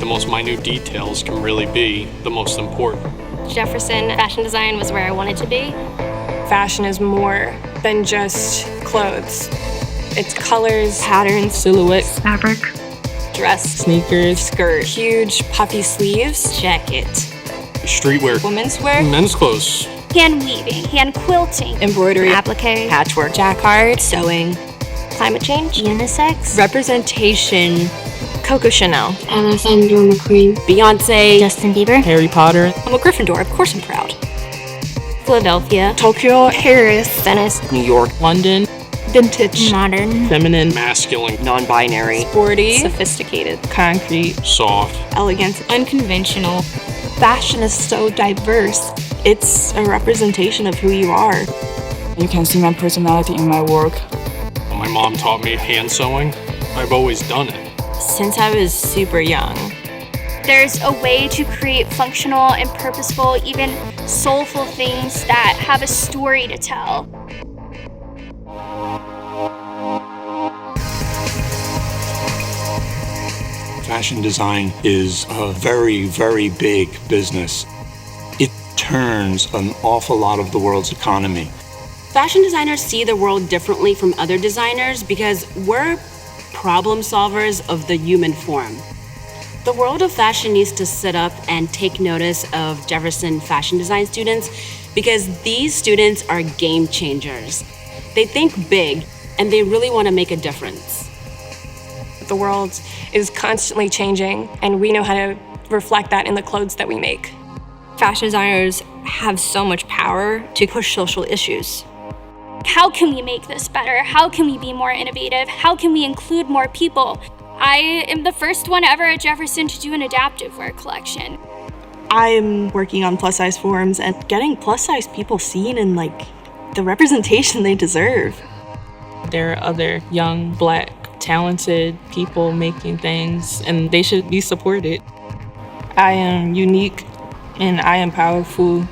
most minute details can really be the most important. Jefferson Fashion Design was where I wanted to be. Fashion is more than just clothes. It's colors, patterns, silhouettes, fabric, dress, sneakers, skirt, huge puffy sleeves, jacket, Streetwear, women's wear, men's clothes, hand weaving, hand quilting, embroidery, applique, patchwork, jacquard, sewing, climate change, unisex, representation, Coco Chanel, Alessandro McQueen, Beyonce, Justin Bieber, Harry Potter. I'm a Gryffindor, of course I'm proud. Philadelphia, Tokyo, Paris, Venice, New York, London, vintage, modern, feminine, masculine, non-binary, sporty, sophisticated, concrete, soft, elegant, unconventional. Fashion is so diverse. It's a representation of who you are. You can see my personality in my work. My mom taught me hand sewing. I've always done it. Since I was super young. There's a way to create functional and purposeful, even soulful things that have a story to tell. Fashion design is a very, very big business. It turns an awful lot of the world's economy. Fashion designers see the world differently from other designers because we're problem solvers of the human form. The world of fashion needs to sit up and take notice of Jefferson Fashion Design students because these students are game changers. They think big and they really want to make a difference. The world is constantly changing, and we know how to reflect that in the clothes that we make. Fashion designers have so much power to push social issues. How can we make this better? How can we be more innovative? How can we include more people? I am the first one ever at Jefferson to do an adaptive wear collection. I'm working on plus size forums and getting plus size people seen in the representation they deserve. There are other young, Black, talented people making things, and they should be supported. I am unique and I am powerful.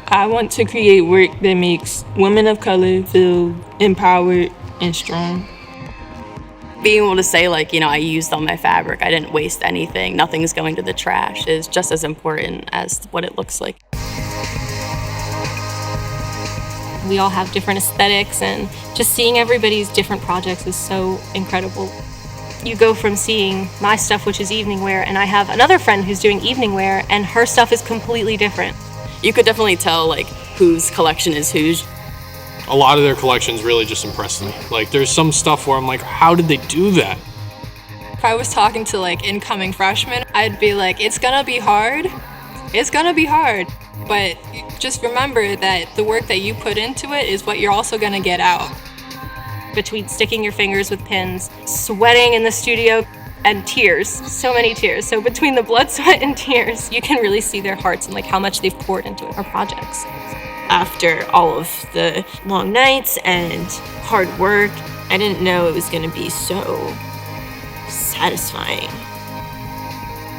I want to create work that makes women of color feel empowered and strong. Being able to say, I used all my fabric, I didn't waste anything, nothing's going to the trash, is just as important as what it looks like. We all have different aesthetics, and just seeing everybody's different projects is so incredible. You go from seeing my stuff, which is evening wear, and I have another friend who's doing evening wear, and her stuff is completely different. You could definitely tell whose collection is whose. A lot of their collections really just impressed me. There's some stuff where I'm like, how did they do that? If I was talking to incoming freshmen, I'd be like, it's gonna be hard. It's gonna be hard. But just remember that the work that you put into it is what you're also gonna get out. Between sticking your fingers with pins, sweating in the studio, and tears, so many tears. So between the blood, sweat, and tears, you can really see their hearts and how much they've poured into our projects. After all of the long nights and hard work, I didn't know it was gonna be so satisfying.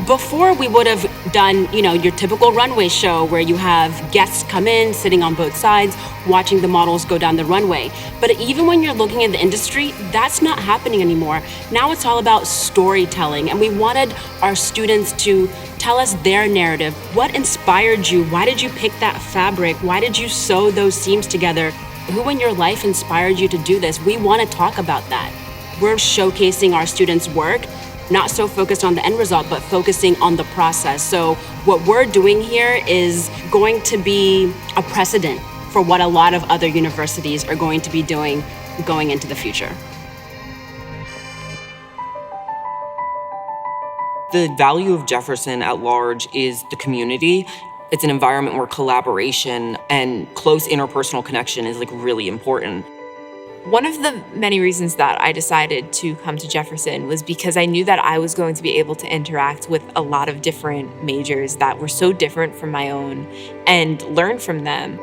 Before, we would have done, your typical runway show where you have guests come in, sitting on both sides, watching the models go down the runway. But even when you're looking at the industry, that's not happening anymore. Now it's all about storytelling, and we wanted our students to tell us their narrative. What inspired you? Why did you pick that fabric? Why did you sew those seams together? Who in your life inspired you to do this? We want to talk about that. We're showcasing our students' work, not so focused on the end result, but focusing on the process. So what we're doing here is going to be a precedent for what a lot of other universities are going to be doing going into the future. The value of Jefferson at large is the community. It's an environment where collaboration and close interpersonal connection is really important. One of the many reasons that I decided to come to Jefferson was because I knew that I was going to be able to interact with a lot of different majors that were so different from my own and learn from them.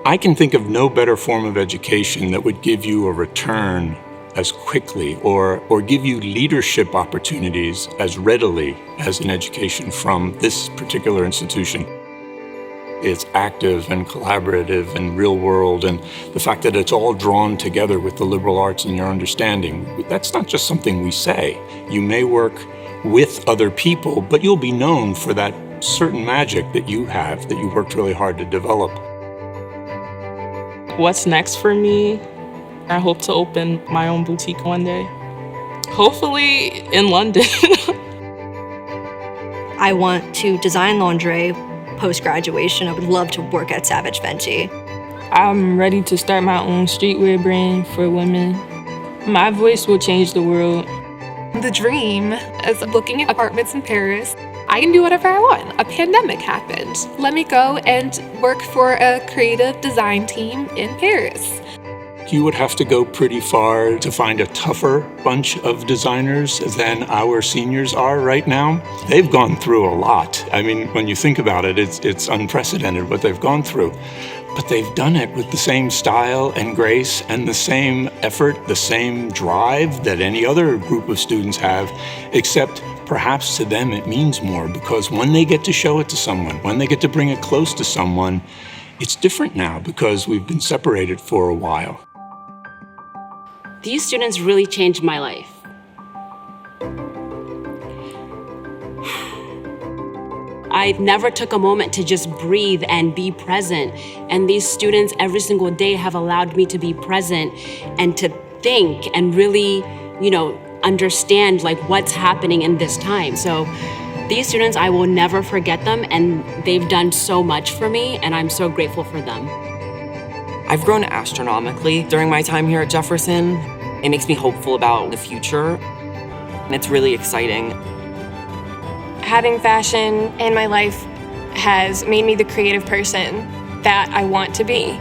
I can think of no better form of education that would give you a return as quickly or give you leadership opportunities as readily as an education from this particular institution. It's active and collaborative and real world, and the fact that it's all drawn together with the liberal arts in your understanding, that's not just something we say. You may work with other people, but you'll be known for that certain magic that you have, that you worked really hard to develop. What's next for me? I hope to open my own boutique one day. Hopefully in London. I want to design lingerie post-graduation. I would love to work at Savage Fenty. I'm ready to start my own streetwear brand for women. My voice will change the world. The dream is looking at apartments in Paris. I can do whatever I want. A pandemic happened. Let me go and work for a creative design team in Paris. You would have to go pretty far to find a tougher bunch of designers than our seniors are right now. They've gone through a lot. I mean, when you think about it, it's unprecedented what they've gone through. But they've done it with the same style and grace and the same effort, the same drive that any other group of students have, except perhaps to them it means more, because when they get to show it to someone, when they get to bring it close to someone, it's different now because we've been separated for a while. These students really changed my life. I never took a moment to just breathe and be present. And these students every single day have allowed me to be present and to think and really, understand like what's happening in this time. So these students, I will never forget them, and they've done so much for me, and I'm so grateful for them. I've grown astronomically during my time here at Jefferson. It makes me hopeful about the future, and it's really exciting. Having fashion in my life has made me the creative person that I want to be.